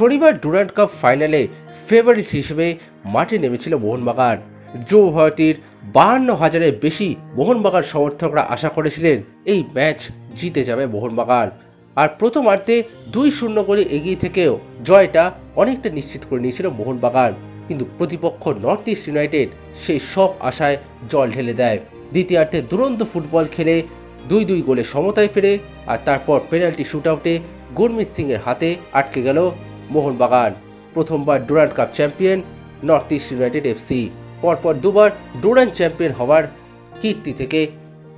শনিবার Durand cup ফাইনালে favourite হিসেবে মাঠে নেমেছিল মোহনবাগান। যুব ভারতীর 52,000-এর বেশি মোহনবাগান সমর্থকরা আশা করেছিলেন এই ম্যাচ জিতে যাবে মোহনবাগান। আর প্রথমার্ধে 2-0 গোলে এগিয়ে থেকেও জয়টা অনেকটা নিশ্চিত করে নিয়েছিল মোহনবাগান, কিন্তু প্রতিপক্ষ নর্থ ইস্ট ইউনাইটেড সেই সব আশায় জল ঢেলে দেয়। দ্বিতীয়ার্ধে দুরন্ত ফুটবল খেলে 2-2 গোলে সমতায় ফেরে, আর তারপর পেনাল্টি শুটআউটে গুরমিত সিংয়ের হাতে আটকে গেল মোহনবাগান। প্রথমবার Durand cup champion north east United FC, পরপর দুবার ডুরান্ড চ্যাম্পিয়ন হওয়ার কীর্তি থেকে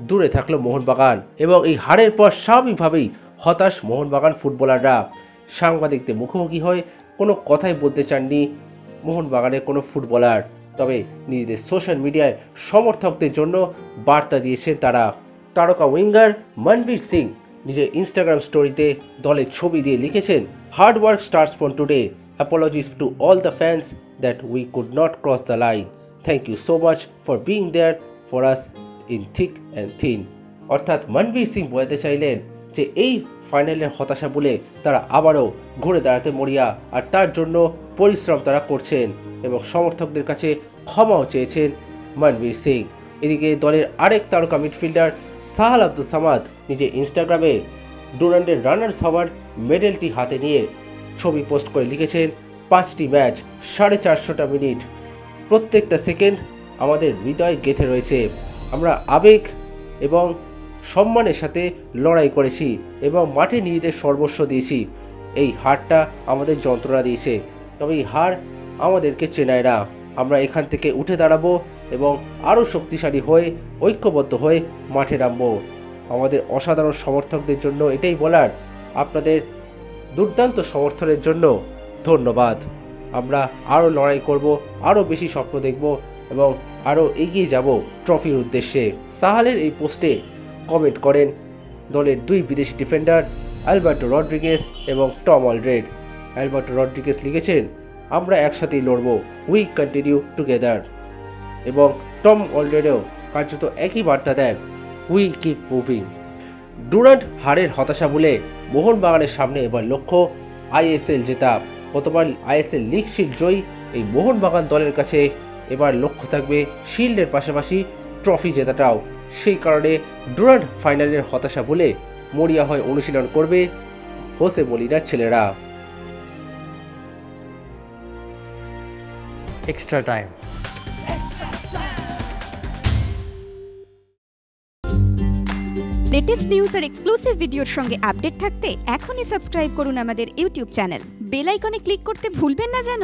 দূরে থাকলো মোহনবাগান। এবং এই হারের পর স্বাভাবিকভাবেই হতাশ মোহনবাগান ফুটবলাররা। সাংবাদিকদের মুখোমুখি হয়ে কোনো কথাই বলতে চাননি মোহনবাগানের কোনো ফুটবলার, তবে নিজেদের সোশ্যাল মিডিয়ায় সমর্থকদের জন্য বার্তা দিয়েছেন তারা। তারকা উইঙ্গার মনবীর সিং নিজের ইনস্টাগ্রাম স্টোরিতে দলের ছবি দিয়ে লিখেছেন, hard work starts from today, apologies to all the fans that we could not cross the line, thank you so much for being there for us in thick and thin. অর্থাৎ মনবীর সিং বোঝাতে চাইলেন যে এই ফাইনালের হতাশা বলে তারা আবারও ঘুরে দাঁড়াতে মরিয়া, আর তার জন্য পরিশ্রম তারা করছেন এবং সমর্থকদের কাছে ক্ষমাও চেয়েছেন মনবীর সিং। এদিকে দলের আরেক তারকা মিডফিল্ডার সাহাল আব্দুল সামাদ নিজের ইনস্টাগ্রামে ডুরান্ডের রানার্স হওয়ার মেডেলটি হাতে নিয়ে ছবি পোস্ট করে লিখেছেন, 5টি ম্যাচ, 450টা মিনিট, প্রত্যেকটা সেকেন্ড আমাদের হৃদয় গেঁথে রয়েছে। আমরা আবেগ এবং সম্মানের সাথে লড়াই করেছি এবং মাঠে নিজেদের সর্বস্ব দিয়েছি। এই হারটা আমাদের যন্ত্রণা দিয়েছে, তবে এই হার আমাদেরকে চেনায় না। আমরা এখান থেকে উঠে দাঁড়াবো এবং আরও শক্তিশালী হয়ে ঐক্যবদ্ধ হয়ে মাঠে নামবো। আমাদের অসাধারণ সমর্থকদের জন্য এটাই বলার, আপনাদের দুর্দান্ত সমর্থনের জন্য ধন্যবাদ। আমরা আরও লড়াই করব, আরও বেশি স্বপ্ন দেখব এবং আরও এগিয়ে যাব ট্রফির উদ্দেশ্যে। সাহালের এই পোস্টে কমেন্ট করেন দলের 2 বিদেশি ডিফেন্ডার অ্যালবার্টো রড্রিগেস এবং টম অলড্রেড। অ্যালবার্টো রড্রিগেস লিখেছেন, আমরা একসাথেই লড়ব, উই কন্টিনিউ টুগেদার। এবং টম অলড্রেডও কার্যত একই বার্তা দেন, উই কিপ মুভিং। ডুরান্ড হারের হতাশা বলে মোহনবাগানের সামনে এবার লক্ষ্য আইএসএল জেতা। গতবার আইএসএল লিগ শিল্ড জয়ী এই মোহনবাগান দলের কাছে এবার লক্ষ্য থাকবে শিল্ডের পাশাপাশি ট্রফি জেতাটাও। সেই কারণে ডুরান্ড ফাইনালের হতাশা বলে মরিয়া হয়ে অনুশীলন করবে হোসে মলিনার ছেলেরা। Extra time. লেটেস্ট নিউজ আর এক্সক্লুসিভ ভিডিওর সঙ্গে আপডেট থাকতে এখনই সাবস্ক্রাইব করুন আমাদের ইউটিউব চ্যানেল। বেল আইকনে ক্লিক করতে ভুলবেন না যেন।